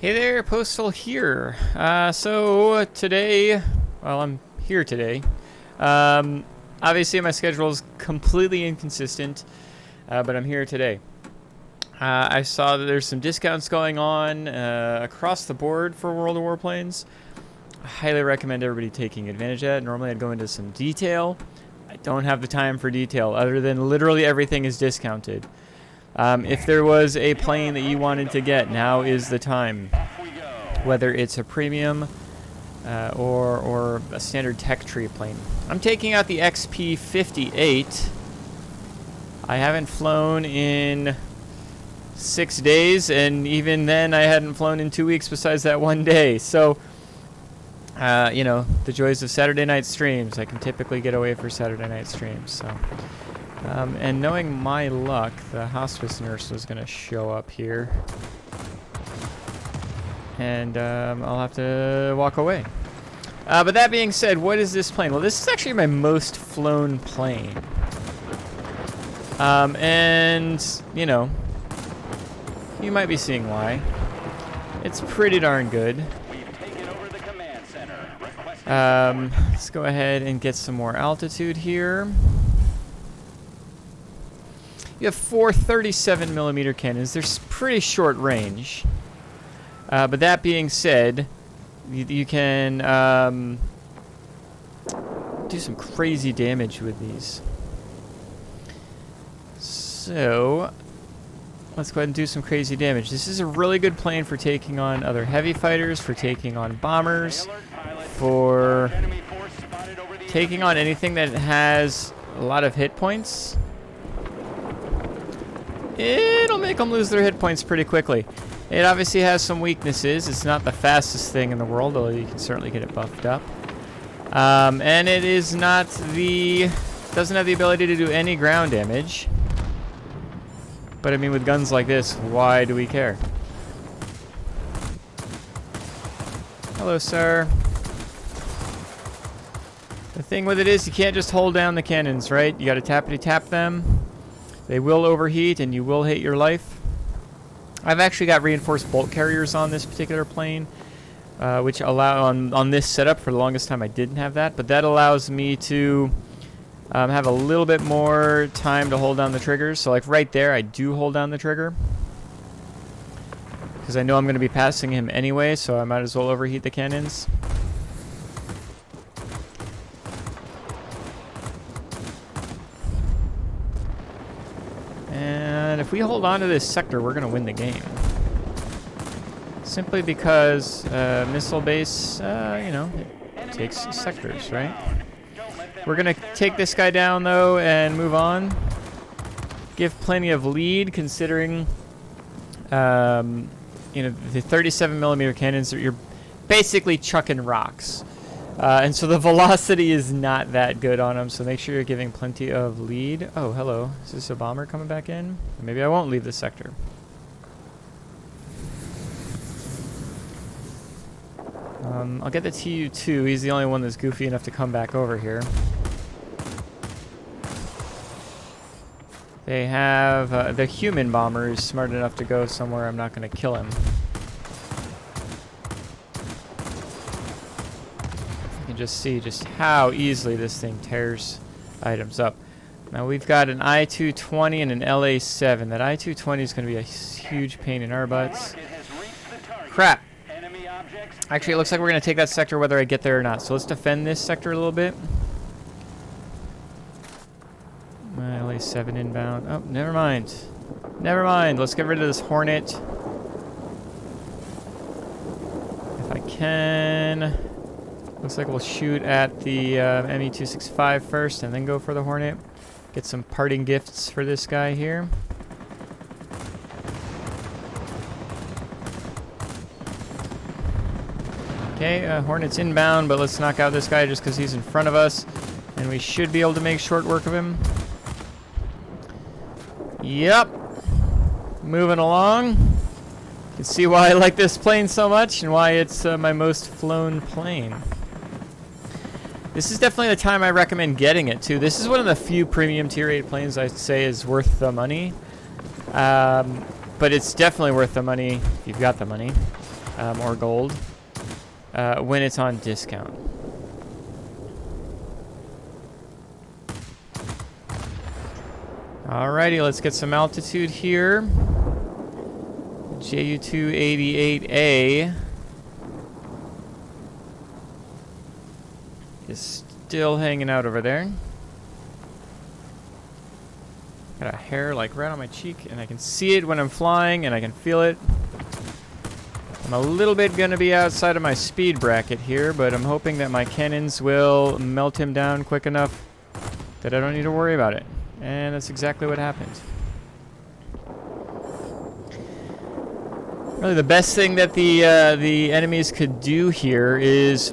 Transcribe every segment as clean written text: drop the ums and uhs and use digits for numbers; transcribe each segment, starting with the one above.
Hey there, Postal here. So today, well, I'm here today. Obviously, my schedule is completely inconsistent, but I'm here today. I saw that there's some discounts going on across the board for World of Warplanes. I highly recommend everybody taking advantage of that. Normally, I'd go into some detail. I don't have the time for detail, other than literally everything is discounted. If there was a plane that you wanted to get, now is the time. Whether it's a premium or a standard tech tree plane. I'm taking out the XP-58. I haven't flown in 6 days, and even then I hadn't flown in 2 weeks besides that one day. So, you know, the joys of Saturday night streams. I can typically get away for Saturday night streams, so... and knowing my luck, the hospice nurse was going to show up here. And I'll have to walk away. But that being said, what is this plane? Well, this is actually my most flown plane. And, you know, you might be seeing why. It's pretty darn good. Let's go ahead and get some more altitude here. You have 4 37mm cannons. They're pretty short range. But that being said, you can do some crazy damage with these. So, let's go ahead and do some crazy damage. This is a really good plane for taking on other heavy fighters, for taking on bombers, for taking on anything that has a lot of hit points. It'll make them lose their hit points pretty quickly. It obviously has some weaknesses. It's not the fastest thing in the world, although you can certainly get it buffed up. And it is not doesn't have the ability to do any ground damage. But I mean, with guns like this, why do we care? Hello, sir. The thing with it is you can't just hold down the cannons, right? You gotta tappity-tap them. They will overheat and you will hate your life. I've actually got reinforced bolt carriers on this particular plane, which allow on this setup. For the longest time I didn't have that, but that allows me to have a little bit more time to hold down the triggers. So like right there, I do hold down the trigger because I know I'm going to be passing him anyway, so I might as well overheat the cannons. And if we hold on to this sector, we're going to win the game. Simply because missile base, you know, it takes sectors, right? We're going to take this guy down, though, and move on. Give plenty of lead, considering, you know, the 37mm cannons, you're basically chucking rocks. And so the velocity is not that good on them, so make sure you're giving plenty of lead. Oh, hello. Is this a bomber coming back in? Maybe I won't leave the sector. I'll get the TU-2. He's the only one that's goofy enough to come back over here. They have... the human bomber is smart enough to go somewhere I'm not going to kill him. Just see just how easily this thing tears items up. Now we've got an I-220 and an LA-7. That I-220 is going to be a huge pain in our butts. Crap. Actually, it looks like we're going to take that sector whether I get there or not. So let's defend this sector a little bit. LA-7 inbound. Oh, never mind. Never mind. Let's get rid of this Hornet. If I can... Looks like we'll shoot at the ME-265 first and then go for the Hornet. Get some parting gifts for this guy here. Okay, Hornet's inbound, but let's knock out this guy just because he's in front of us. And we should be able to make short work of him. Yep. Moving along. You can see why I like this plane so much and why it's my most flown plane. This is definitely the time I recommend getting it, too. This is one of the few premium Tier 8 planes I'd say is worth the money. But it's definitely worth the money if you've got the money. or gold when it's on discount. Alrighty, let's get some altitude here. JU-288A is still hanging out over there. Got a hair like right on my cheek, and I can see it when I'm flying, and I can feel it. I'm a little bit gonna be outside of my speed bracket here, but I'm hoping that my cannons will melt him down quick enough that I don't need to worry about it. And that's exactly what happened. Really, the best thing that the enemies could do here is,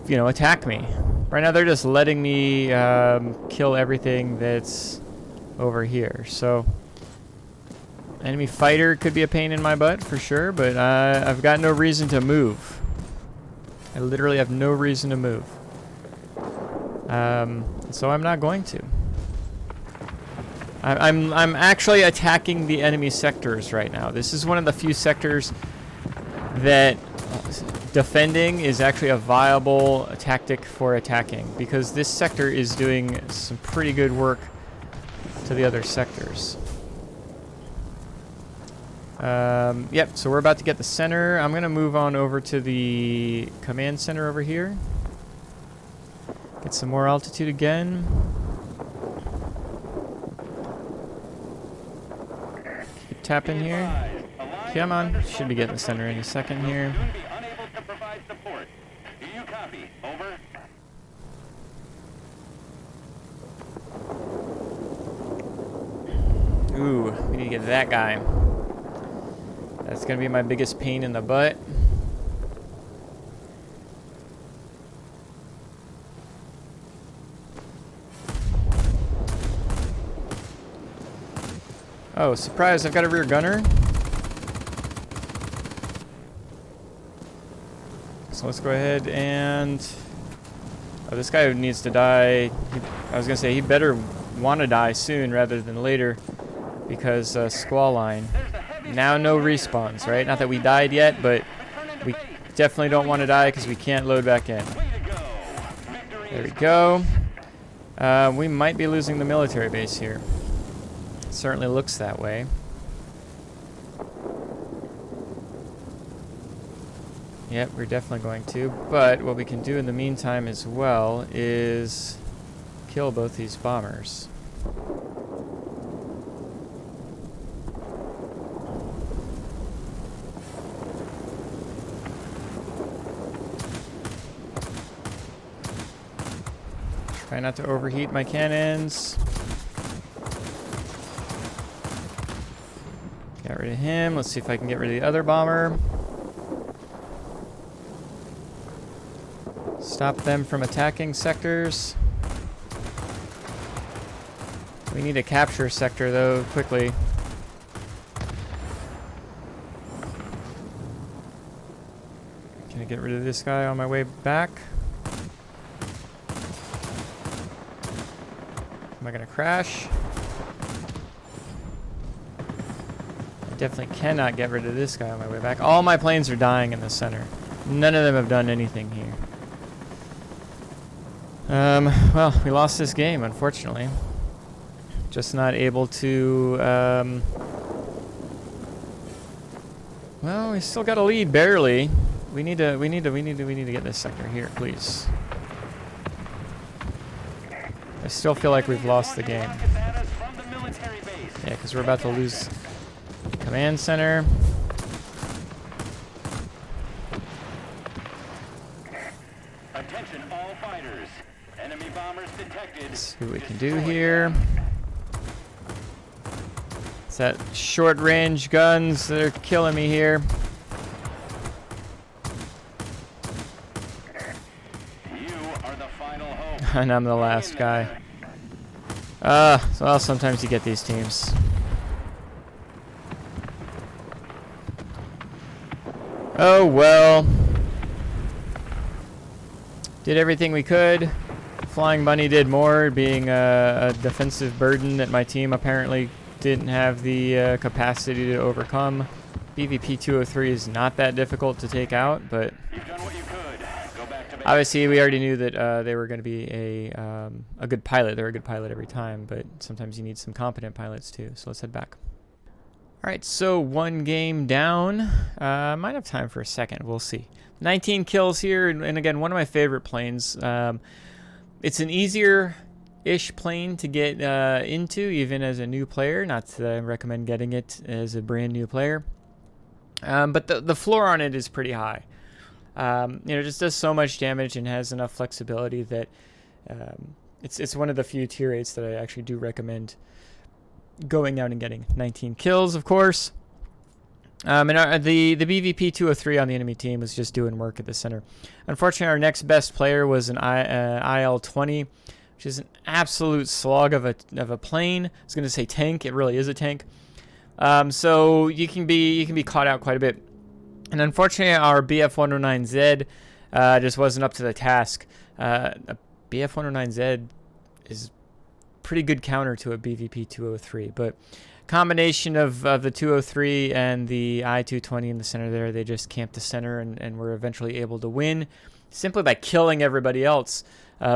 attack me. Right now, they're just letting me kill everything that's over here. So, enemy fighter could be a pain in my butt for sure, but I've got no reason to move. I literally have no reason to move. So I'm not going to. I'm actually attacking the enemy sectors right now. This is one of the few sectors that defending is actually a viable tactic for attacking, because this sector is doing some pretty good work to the other sectors. Yep, so we're about to get the center. I'm going to move on over to the command center over here. Get some more altitude again. Keep tapping here. Come on. Should be getting the center any second here. Ooh, we need to get that guy. That's going to be my biggest pain in the butt. Oh, surprise, I've got a rear gunner. So let's go ahead and... Oh, this guy needs to die. I was going to say, he better want to die soon rather than later, because squall line. Now no respawns, right? Not that we died yet, but we definitely don't want to die because we can't load back in. There we go. We might be losing the military base here. It certainly looks that way. Yep, we're definitely going to. But what we can do in the meantime as well is kill both these bombers. Try not to overheat my cannons. Got rid of him. Let's see if I can get rid of the other bomber. Stop them from attacking sectors. We need to capture a sector though, quickly. Can I get rid of this guy on my way back? Am I gonna crash? I definitely cannot get rid of this guy on my way back. All my planes are dying in the center. None of them have done anything here. Well, we lost this game, unfortunately. Just not able to, well, we still got a lead, barely. We need to get this sector here, please. I still feel like we've lost the game. Yeah, because we're about to lose command center. Attention all fighters. Enemy bombers detected. Let's see what we can do here. It's that short-range guns that are killing me here. You are the final hope. And I'm the last guy. Well, sometimes you get these teams. Oh, well. Did everything we could. Flying Bunny did more, being a defensive burden that my team apparently didn't have the capacity to overcome. BVP-203 is not that difficult to take out, but You've done what you could. Go back to base. obviously we already knew that they were going to be a good pilot. They're a good pilot every time, but sometimes you need some competent pilots too. So let's head back. All right, so 1 game down. Might have time for a second. We'll see. 19 kills here, and again, one of my favorite planes. It's an easier-ish plane to get into, even as a new player. Not that I recommend getting it as a brand new player. But the floor on it is pretty high. It just does so much damage and has enough flexibility that it's one of the few tier 8s that I actually do recommend going out and getting. 19 kills, of course. And the BVP-203 on the enemy team was just doing work at the center. Unfortunately, our next best player was an IL-20, which is an absolute slog of a plane. I was going to say tank. It really is a tank. So you can be caught out quite a bit. And unfortunately, our BF-109Z just wasn't up to the task. A BF-109Z is pretty good counter to a BVP-203, but combination of the 203 and the I-220 in the center there, they just camped the center and were eventually able to win simply by killing everybody else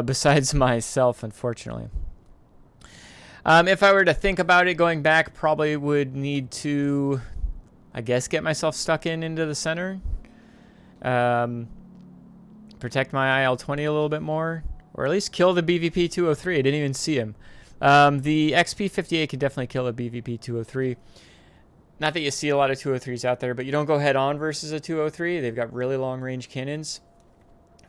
besides myself, unfortunately. If I were to think about it, going back, probably would need to, I guess, get myself stuck into the center, protect my IL-20 a little bit more, or at least kill the BVP-203. I didn't even see him. The XP-58 can definitely kill a BVP-203. Not that you see a lot of 203s out there, but you don't go head-on versus a 203. They've got really long-range cannons.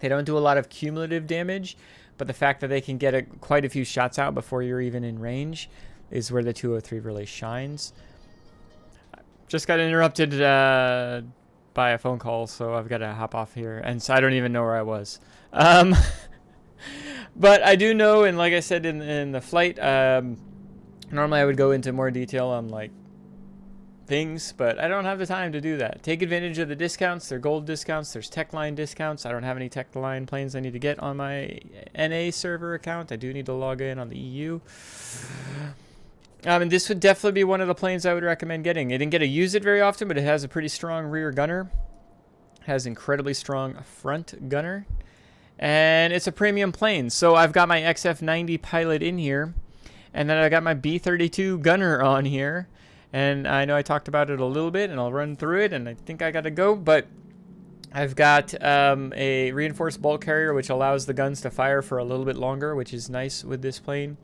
They don't do a lot of cumulative damage, but the fact that they can get quite a few shots out before you're even in range is where the 203 really shines. Just got interrupted by a phone call, so I've got to hop off here, and so I don't even know where I was. But I do know, and like I said in the flight, normally I would go into more detail on like things, but I don't have the time to do that. Take advantage of the discounts. They're gold discounts. There's tech line discounts. I don't have any tech line planes I need to get on my NA server account. I do need to log in on the EU. And this would definitely be one of the planes I would recommend getting. I didn't get to use it very often, but it has a pretty strong rear gunner. Has incredibly strong front gunner. And it's a premium plane. So I've got my XF-90 pilot in here. And then I got my B-32 gunner on here. And I know I talked about it a little bit, and I'll run through it, and I think I got to go. But I've got a reinforced bolt carrier, which allows the guns to fire for a little bit longer, which is nice with this plane.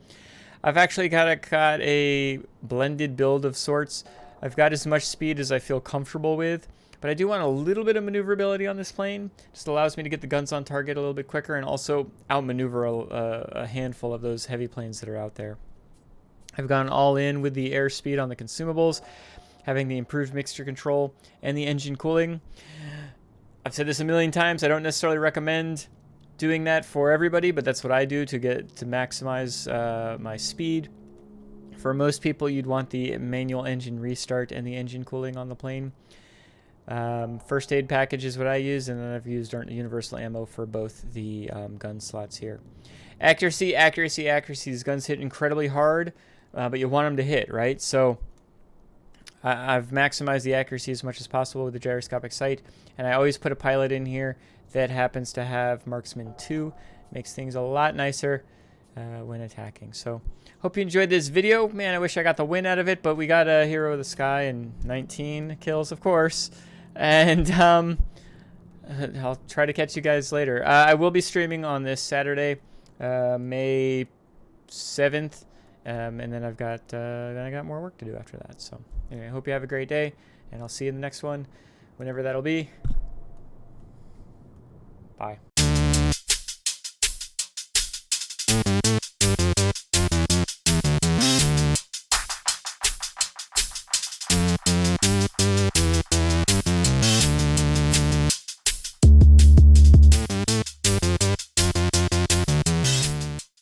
I've actually got a blended build of sorts. I've got as much speed as I feel comfortable with, but I do want a little bit of maneuverability on this plane. Just allows me to get the guns on target a little bit quicker and also outmaneuver a handful of those heavy planes that are out there. I've gone all in with the airspeed on the consumables, having the improved mixture control and the engine cooling. I've said this a million times. I don't necessarily recommend doing that for everybody, but that's what I do to maximize my speed. For most people, you'd want the manual engine restart and the engine cooling on the plane. First aid package is what I use, and then I've used universal ammo for both the gun slots here. Accuracy, accuracy, accuracy. These guns hit incredibly hard, but you want them to hit, right? So I've maximized the accuracy as much as possible with the gyroscopic sight, and I always put a pilot in here that happens to have Marksman 2. Makes things a lot nicer when attacking. So hope you enjoyed this video. Man, I wish I got the win out of it, but we got a Hero of the Sky and 19 kills, of course. And I'll try to catch you guys later. I will be streaming on this Saturday, May 7th, and then I got more work to do after that. So anyway, I hope you have a great day, and I'll see you in the next one, whenever that'll be. Bye.